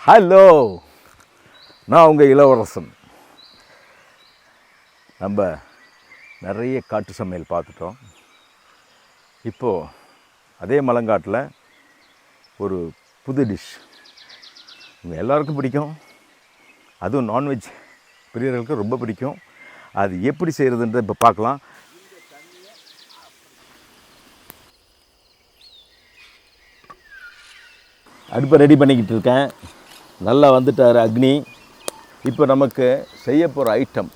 Hello, நான் உங்கள் இளவரசன். நம்ம நிறைய காட்டு சமையல் பார்த்துட்டோம். இப்போது அதே மலங்காட்டில் ஒரு புது டிஷ் உங்கள் எல்லாருக்கும் பிடிக்கும். அதுவும் நான்வெஜ் பிரியர்களுக்கு ரொம்ப பிடிக்கும். அது எப்படி செய்கிறதுன்றதை இப்போ பார்க்கலாம். அடுப்பை ரெடி பண்ணிக்கிட்டு இருக்கேன். நல்லா வந்துட்டார் அக்னி. இப்போ நமக்கு செய்ய போகிற ஐட்டம்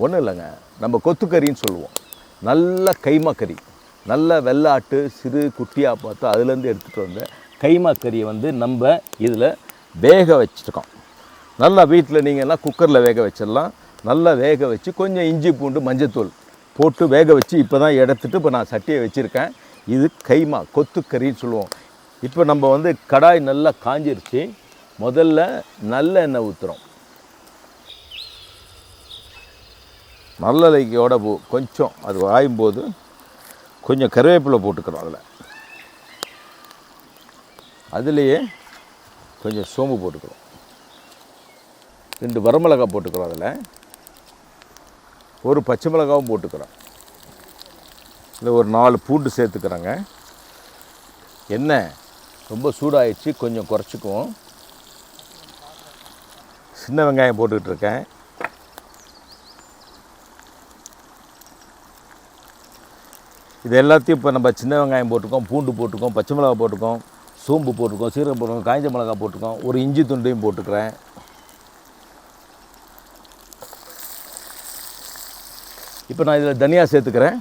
ஒன்றும் இல்லைங்க, நம்ம கொத்துக்கறின்னு சொல்லுவோம். நல்ல கைமா கறி, நல்ல வெள்ளாட்டு சிறு குட்டியாக பார்த்து அதுலேருந்து எடுத்துகிட்டு வந்த கைமா கறியை வந்து நம்ம இதில் வேக வச்சுருக்கோம். நல்லா வீட்டில் நீங்கள்லாம் குக்கரில் வேக வச்சிடலாம். நல்லா வேக வச்சு கொஞ்சம் இஞ்சி பூண்டு மஞ்சத்தூள் போட்டு வேக வச்சு இப்போ தான் எடுத்துகிட்டு இப்போ நான் சட்டியை வச்சுருக்கேன். இது கைமா கொத்துக்கறின்னு சொல்லுவோம். இப்போ நம்ம வந்து கடாய் நல்லா காஞ்சிருச்சு. முதல்ல நல்ல எண்ணெய் ஊற்றுறோம். நல்லெண்ணெய்யோட கொஞ்சம் அது வாயும்போது கொஞ்சம் கருவேப்பிலை போட்டுக்கிறோம். அதுலேயே கொஞ்சம் சோம்பு போட்டுக்கிறோம். 2 வரமிளகாய் போட்டுக்கிறோம். அதில் ஒரு பச்சை மிளகாவும் போட்டுக்கிறோம். இதில் ஒரு 4 பூண்டு சேர்த்துக்கிறோங்க. எண்ணெய் ரொம்ப சூடாகிடுச்சு, கொஞ்சம் குறைச்சிக்குவோம். சின்ன வெங்காயம் போட்டுக்கிட்டுருக்கேன். இது எல்லாத்தையும் இப்போ நம்ம சின்ன வெங்காயம் போட்டுக்கோம், பூண்டு போட்டுக்கோம், பச்சை மிளகா போட்டுக்கோம், சோம்பு போட்டுக்கோம், சீரகம் போட்டுக்கோம், காய்ஞ்ச மிளகா போட்டுக்கோம், ஒரு இஞ்சி துண்டையும் போட்டுக்கிறேன். இப்போ நான் இதில் தனியாக சேர்த்துக்கிறேன்.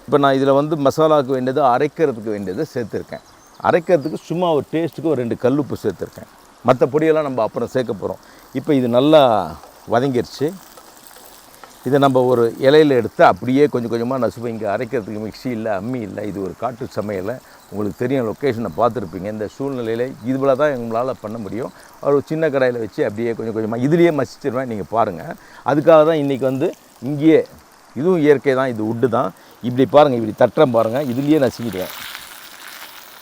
இப்போ நான் இதில் வந்து மசாலாவுக்கு வேண்டியது அரைக்கிறதுக்கு வேண்டியது சேர்த்துருக்கேன். அரைக்கிறதுக்கு சும்மா ஒரு டேஸ்ட்டுக்கு ஒரு 2 கல்லுப்பு சேர்த்துருக்கேன். மற்ற பொடியெல்லாம் நம்ம அப்புறம் சேர்க்க போகிறோம். இப்போ இது நல்லா வதங்கிருச்சு. இதை நம்ம ஒரு இலையில் எடுத்து அப்படியே கொஞ்சம் கொஞ்சமாக நசுப்போம். இங்கே அரைக்கிறதுக்கு மிக்ஸி இல்லை, அம்மி இல்லை. இது ஒரு காட்டு சமையலை. உங்களுக்கு தெரியும், லொக்கேஷனை பார்த்துருப்பீங்க. இந்த சூழ்நிலையில் இதுபோல் தான் எங்களால் பண்ண முடியும். ஒரு சின்ன கடாயில் வச்சு அப்படியே கொஞ்சம் கொஞ்சமாக இதுலேயே மசிச்சிடுவேன். நீங்கள் பாருங்கள். அதுக்காக தான் இன்றைக்கி வந்து இங்கேயே, இதுவும் இயற்கை தான், இது உட்டு தான். இப்படி பாருங்கள், இப்படி தட்டுறேன் பாருங்கள். இதுலேயே நசுக்கிடுவேன்.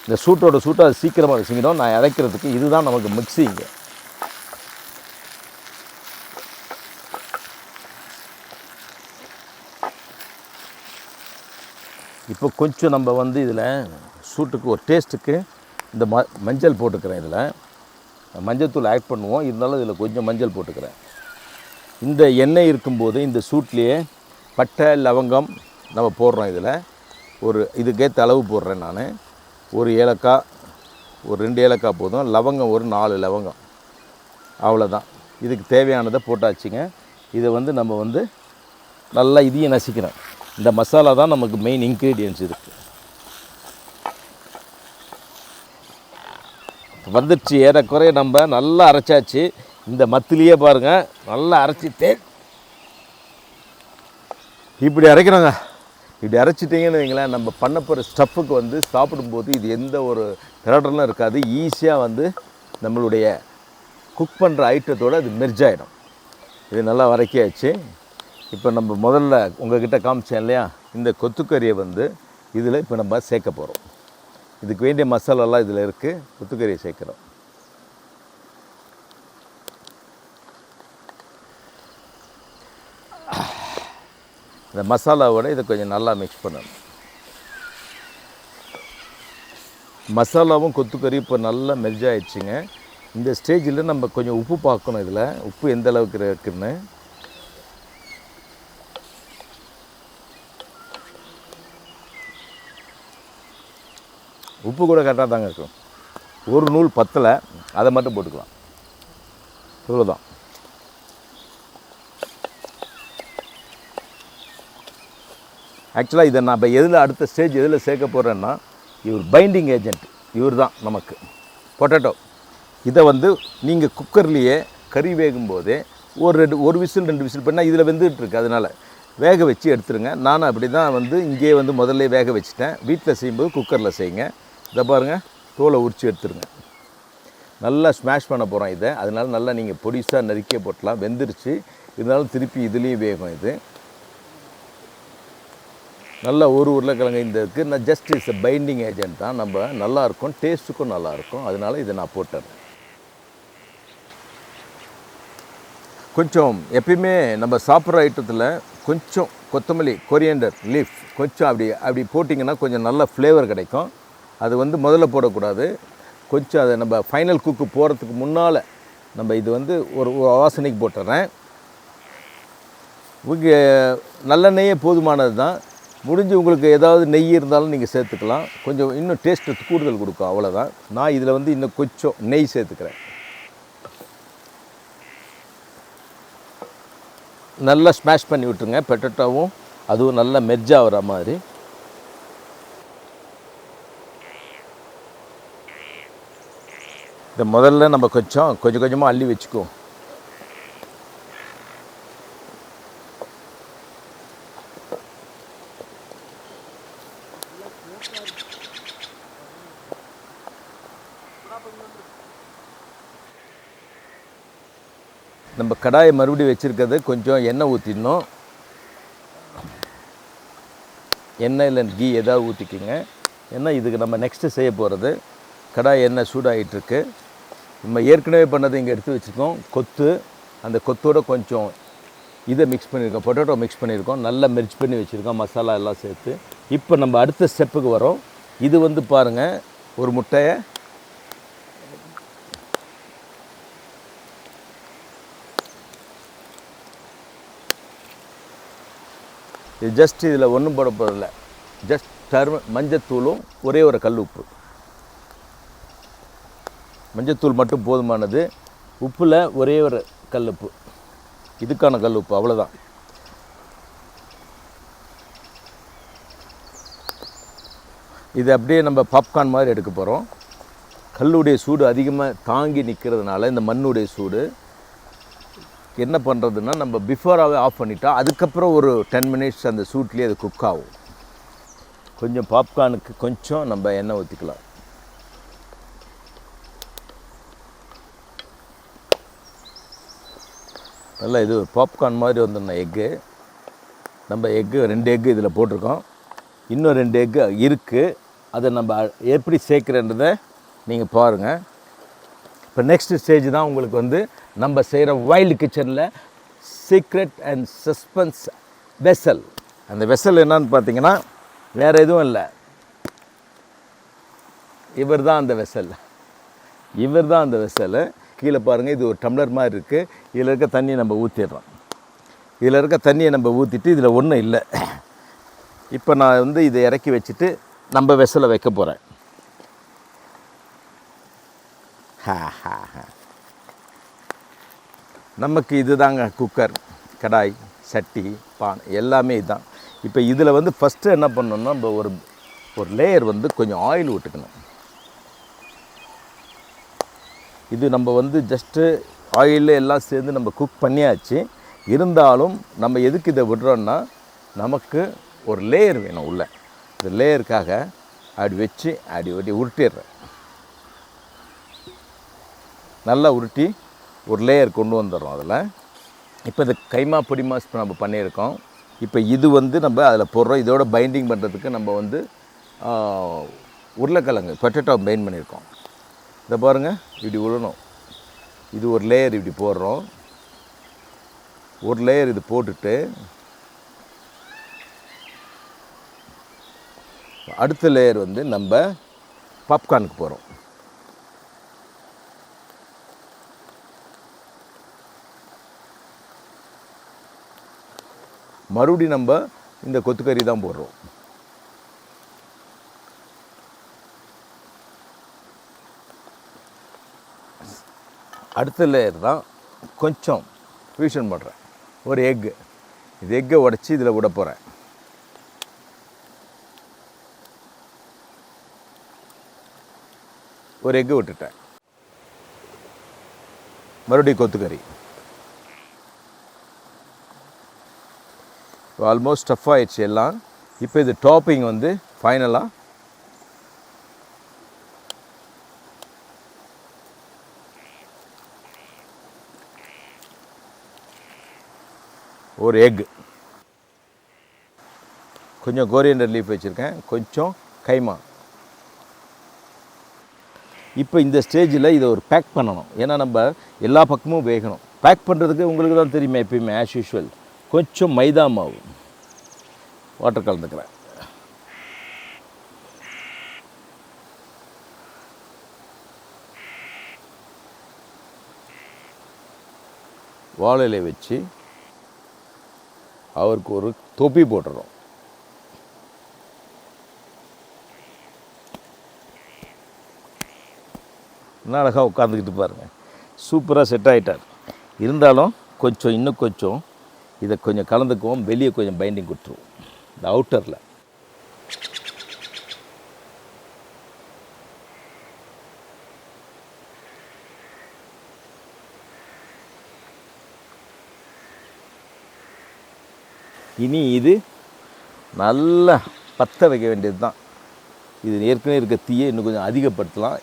இந்த சூட்டோட சூட்டை அது சீக்கிரமாக நசுக்கிடும். நான் இறக்கிறதுக்கு இதுதான் நமக்கு மிக்ஸிங்க. இப்போ கொஞ்சம் நம்ம வந்து இதில் சூட்டுக்கு ஒரு டேஸ்ட்டுக்கு இந்த மஞ்சள் போட்டுக்கிறேன். இதில் மஞ்சள் ஆட் பண்ணுவோம். இருந்தாலும் இதில் கொஞ்சம் மஞ்சள் போட்டுக்கிறேன். இந்த எண்ணெய் இருக்கும்போது இந்த சூட்லேயே பட்டை லவங்கம் நம்ம போடுறோம். இதில் ஒரு இதுக்கேற்ற அளவு போடுறேன் நான். ஒரு ஏலக்காய், ஒரு 2 ஏலக்காய் போதும். லவங்கம் ஒரு 4 லவங்கம், அவ்வளோதான். இதுக்கு தேவையானதை போட்டாச்சுங்க. இதை வந்து நம்ம வந்து நல்லா இதையும் நசிக்கிறோம். இந்த மசாலா தான் நமக்கு மெயின் இன்க்ரீடியன்ட்ஸ். இதுக்கு வந்துடுச்சு ஏறக்குறைய. நம்ம நல்லா அரைச்சாச்சு. இந்த மத்திலேயே பாருங்கள், நல்லா அரைச்சிட்டு இப்படி அரைக்கிறோங்க. இப்படி அரைச்சிட்டிங்கன்னு வைங்களேன், நம்ம பண்ண போகிற ஸ்டஃப்புக்கு வந்து சாப்பிடும்போது இது எந்த ஒரு திரட்டலும் இருக்காது. ஈஸியாக வந்து நம்மளுடைய குக் பண்ணுற ஐட்டத்தோடு அது மெர்ஜ் ஆகிடும். இது நல்லா வதக்கியாச்சு. இப்போ நம்ம முதல்ல உங்கள்கிட்ட காமிச்சேன் இல்லையா, இந்த கொத்துக்கறியை வந்து இதில் இப்போ நம்ம சேர்க்க போகிறோம். இதுக்கு வேண்டிய மசாலாலாம் இதில் இருக்குது. கொத்துக்கறியை சேர்க்குறோம். இந்த மசாலாவோட இதை கொஞ்சம் நல்லா மிக்ஸ் பண்ணணும். மசாலாவும் கொத்துக்கறி இப்போ நல்லா மெர்ஜ் ஆகிடுச்சிங்க. இந்த ஸ்டேஜில் நம்ம கொஞ்சம் உப்பு பார்க்கணும். இதில் உப்பு எந்த அளவுக்கு இருக்குன்னு. உப்பு கூட கரெக்டாக தாங்க இருக்கும். ஒரு நூல் பத்தலை, அதை மட்டும் போட்டுக்கலாம். இவ்வளோதான். ஆக்சுவலாக இதை நான் இப்போ எதில் அடுத்த ஸ்டேஜ் எதில் சேர்க்க போகிறேன்னா, இவர் பைண்டிங் ஏஜென்ட். இவர் தான் நமக்கு பொட்டேட்டோ. இதை வந்து நீங்கள் குக்கர்லேயே கறி வேகும்போதே ஒரு விசில் 2 விசில் பண்ணால் இதில் வெந்துகிட்ருக்கு. அதனால் வேக வச்சு எடுத்துருங்க. நானும் அப்படி தான் வந்து இங்கேயே வந்து முதல்ல வேக வச்சுட்டேன். வீட்டில் செய்யும்போது குக்கரில் செய்யுங்க. இதை பாருங்கள், தோலை உரித்து எடுத்துருங்க. நல்லா ஸ்மாஷ் பண்ண போகிறோம் இதை. அதனால் நல்லா நீங்கள் பொடிசாக நறுக்கிய போட்டலாம். வெந்துருச்சு. இருந்தாலும் திருப்பி இதுலேயும் வேகும். இது நல்லா ஒரு உருளைக்கிழங்கு இந்த இருக்குது. நான் ஜஸ்ட் இட்ஸ் பைண்டிங் ஏஜென்ட் தான். நம்ம நல்லாயிருக்கும், டேஸ்ட்டுக்கும் நல்லாயிருக்கும். அதனால் இதை நான் போட்டேன். கொஞ்சம் எப்பயுமே நம்ம சாப்பிட்ற ஐட்டத்தில் கொஞ்சம் கொத்தமல்லி, கொரியண்டர் லீஃப் கொஞ்சம் அப்படி போட்டிங்கன்னா கொஞ்சம் நல்ல ஃப்ளேவர் கிடைக்கும். அது வந்து முதல்ல போடக்கூடாது. கொஞ்சம் அதை நம்ம ஃபைனல் குக்கு போகிறதுக்கு முன்னால் நம்ம இது வந்து ஒரு வாசனைக்கு போட்டுறேன். உங்கள் நல்லெண்ணெயே போதுமானது தான். முடிஞ்சு உங்களுக்கு ஏதாவது நெய் இருந்தாலும் நீங்கள் சேர்த்துக்கலாம். கொஞ்சம் இன்னும் டேஸ்ட்டு கூடுதல் கொடுக்கும், அவ்வளோதான். நான் இதில் வந்து இன்னும் கொஞ்சம் நெய் சேர்த்துக்கிறேன். நல்லா ஸ்மாஷ் பண்ணி விட்டுருங்க. பொட்டேட்டோவும் அதுவும் நல்லா மெர்ஜ் ஆகிற மாதிரி. இந்த முதல்ல நம்ம கொஞ்சம் கொஞ்சமாக அள்ளி வச்சுக்குவோம். நம்ம கடாயை மறுபடியும் வச்சுருக்கிறது கொஞ்சம் எண்ணெய் ஊற்றிடணும். எண்ணெய் இல்லை கீ ஏதாவது ஊற்றிக்கிங்க. ஏன்னா இதுக்கு நம்ம நெக்ஸ்ட்டு செய்ய போகிறது. கடாய் எண்ணெய் சூடாகிட்டுருக்கு. நம்ம ஏற்கனவே பண்ணதை இங்கே எடுத்து வச்சுருக்கோம். கொத்து, அந்த கொத்தோடு கொஞ்சம் இதை மிக்ஸ் பண்ணியிருக்கோம், பொட்டேட்டோ மிக்ஸ் பண்ணியிருக்கோம். நல்லா மெர்ஜ் பண்ணி வச்சுருக்கோம், மசாலா எல்லாம் சேர்த்து. இப்போ நம்ம அடுத்த ஸ்டெப்புக்கு வரோம். இது வந்து பாருங்கள், ஒரு முட்டையை இது ஜஸ்ட் இதில் ஒன்றும் போட போகிறதில்ல. ஜஸ்ட் மஞ்சத்தூளும் ஒரே ஒரு கல் உப்பு. மஞ்சத்தூள் மட்டும் போதுமானது. உப்பில் ஒரே ஒரு கல் உப்பு, இதுக்கான கல் உப்பு, அவ்வளோதான். இது அப்படியே நம்ம பாப்கார்ன் மாதிரி எடுக்க போகிறோம். கல்லுடைய சூடு அதிகமாக தாங்கி நிற்கிறதுனால இந்த மண்ணுடைய சூடு என்ன பண்ணுறதுன்னா, நம்ம பிஃபோராகவே ஆஃப் பண்ணிட்டா அதுக்கப்புறம் ஒரு 10 மினிட்ஸ் அந்த சூட்லேயே அது குக் ஆகும். கொஞ்சம் பாப்கார்னுக்கு கொஞ்சம் நம்ம எண்ணெய் ஊற்றிக்கலாம். நல்லா இது பாப்கார்ன் மாதிரி வந்துடணும். எக்கு நம்ம 2 எக்கு இதில் போட்டிருக்கோம். இன்னும் 2 எக்கு இருக்குது. அதை நம்ம எப்படி சேர்க்குறன்றதை நீங்கள் பாருங்கள். இப்போ நெக்ஸ்ட் ஸ்டேஜ் தான் உங்களுக்கு வந்து நம்ம செய்கிற வைல்டு கிச்சனில் சீக்ரெட் அண்ட் சஸ்பென்ஸ் வெசல். அந்த வெசல் என்னன்னு பார்த்தீங்கன்னா வேறு எதுவும் இல்லை, இவர் தான் அந்த வெசல். கீழே பாருங்கள், இது ஒரு டம்ளர் மாதிரி இருக்குது. இதில் இருக்க தண்ணியை நம்ம ஊற்றிடுறோம். இதில் இருக்க தண்ணியை நம்ம ஊற்றிட்டு இதில் ஒன்றும் இல்லை. இப்போ நான் வந்து இதை இறக்கி வச்சுட்டு நம்ம வெசலை வைக்க போகிறேன். நமக்கு இது தாங்க குக்கர், கடாய், சட்டி, பான் எல்லாமே இதுதான். இப்போ இதில் வந்து ஃபஸ்ட்டு என்ன பண்ணணும்னா, நம்ம ஒரு லேயர் வந்து கொஞ்சம் ஆயில் விட்டுக்கணும். இது நம்ம வந்து ஜஸ்ட்டு ஆயிலில் எல்லாம் சேர்ந்து நம்ம குக் பண்ணியாச்சு. இருந்தாலும் நம்ம எதுக்கு இதை விடுறோன்னா, நமக்கு ஒரு லேயர் வேணும் உள்ள. இந்த லேயருக்காக அப்படி வச்சு அப்படி உருட்டிடுறேன். நல்லா உருட்டி ஒரு லேயர் கொண்டு வந்துடுறோம் அதில். இப்போ இந்த கைமா பொடிமாஸ் நம்ம பண்ணியிருக்கோம். இப்போ இது வந்து நம்ம அதில் போடுறோம். இதோட பைண்டிங் பண்ணுறதுக்கு நம்ம வந்து உருளைக்கிழங்கு பொட்டேட்டோ பைண்ட் பண்ணியிருக்கோம். இதை பாருங்கள், இப்படி விடணும். இது ஒரு லேயர் இப்படி போடுறோம். ஒரு லேயர் இது போட்டுட்டு அடுத்த லேயர் வந்து நம்ம பாப்கார்னுக்கு போகிறோம். மறுபடியும் நம்ம இந்த கொத்துக்கறி தான் போடுறோம். அடுத்த லேயர் தான் கொஞ்சம் ஃபியூஷன் பண்ணுறேன். ஒரு எக்கு, இது எக்கை உடச்சி இதில் விட போகிறேன். ஒரு எக்கு விட்டுட்டேன். மறுபடியும் கொத்துக்கறி. ஆல்மோஸ்ட் டஃப் ஆகிடுச்சு எல்லாம். இப்போ இது டாப்பிங் வந்து ஃபைனலாக ஒரு எக், கொஞ்சம் கோரியண்டர் லீஃப் வச்சுருக்கேன், கொஞ்சம் கைமா. இப்போ இந்த ஸ்டேஜில் இதை ஒரு பேக் பண்ணணும். ஏன்னா நம்ம எல்லா பக்கமும் வேகணும். பேக் பண்ணுறதுக்கு உங்களுக்கு தான் தெரியுமே, எப்பயுமே ஆஸ் யூஷுவல் கொஞ்சம் மைதா மாவு, வாட்டர் கலந்துக்கிறேன். வாழையில வச்சு அவருக்கு ஒரு தொப்பி போட்டுறோம். என்ன அழகாக உட்காந்துக்கிட்டு பாருங்கள், சூப்பராக செட் ஆகிட்டார். இருந்தாலும் கொஞ்சம் இன்னும் கொஞ்சம் இதை கொஞ்சம் கலந்துக்குவோம், வெளியே கொஞ்சம் பைண்டிங் கொடுத்துருவோம் இந்த அவுட்டரில். இனி இது நல்லா பற்ற வைக்க வேண்டியது தான். இது ஏற்கனவே இருக்க தீயை இன்னும் கொஞ்சம் அதிகப்படுத்தலாம்.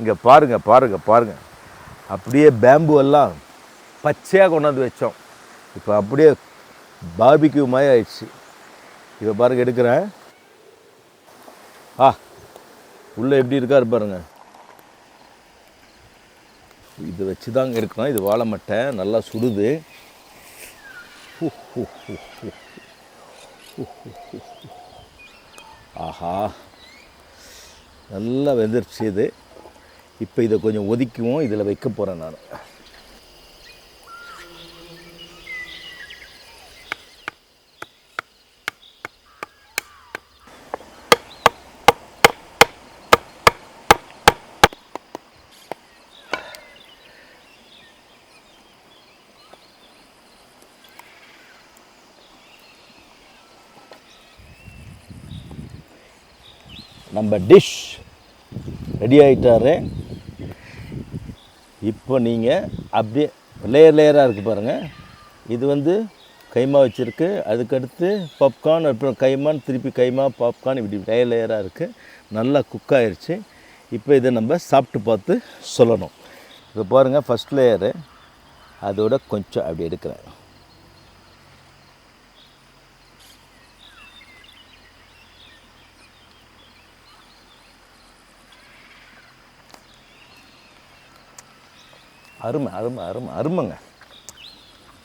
இங்கே பாருங்கள் பாருங்கள் பாருங்கள், அப்படியே பேம்பு எல்லாம் பச்சையாக கொண்டாந்து வச்சோம், இப்போ அப்படியே பார்பிக்யூ மாதிரி ஆயிடுச்சு. இப்போ பாருங்கள் எடுக்கிறேன். உள்ளே எப்படி இருக்காரு பாருங்கள். இதை வச்சு தாங்க எடுக்கணும். இது வாழை மட்டை நல்லா சுடுது. ஆஹா, நல்லா வெந்துருச்சு இது. இப்போ இதை கொஞ்சம் ஒதுக்குவோம், இதில் வைக்க போகிறேன் நான். நம்ம டிஷ் ரெடி ஆகிட்டாரு. இப்போ நீங்கள் அப்படியே லேயராக இருக்குது பாருங்கள். இது வந்து கைமா வச்சுருக்கு, அதுக்கடுத்து பாப்கார்ன், அப்புறம் கைமான், திருப்பி கைமா, பாப்கார்ன், இப்படி லேயராக இருக்குது. நல்லா குக் ஆகிடுச்சு. இப்போ இதை நம்ம சாப்பிட்டு பார்த்து சொல்லணும். இப்போ பாருங்கள், ஃபஸ்ட் லேயரு அதோட கொஞ்சம் அப்படி எடுக்கிறேன். அருமை அருமை அருமை அருமைங்க.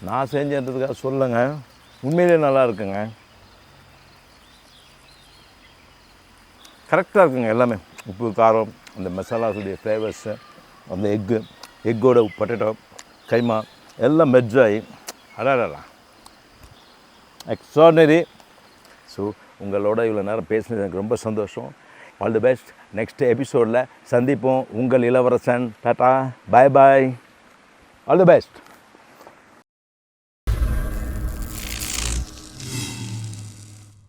நான் செஞ்சதுக்காக சொல்லுங்க, உண்மையிலே நல்லா இருக்குங்க. கரெக்டாக இருக்குங்க எல்லாமே. உப்பு, காரம், அந்த மசாலாஸுடைய ஃப்ளேவர்ஸு, அந்த எக்கோட பொட்டேட்டோ, கைமா எல்லாம் மெர்ஜ் ஆகி அடாடா எக்ஸ்ட்ராடனரி. ஸோ உங்களோட இவ்வளோ நேரம் பேசுனது எனக்கு ரொம்ப சந்தோஷம். All the best. நெக்ஸ்ட் எபிசோடில் சந்திப்போம். உங்கள் இளவரசன். Tata, bye bye, all the best.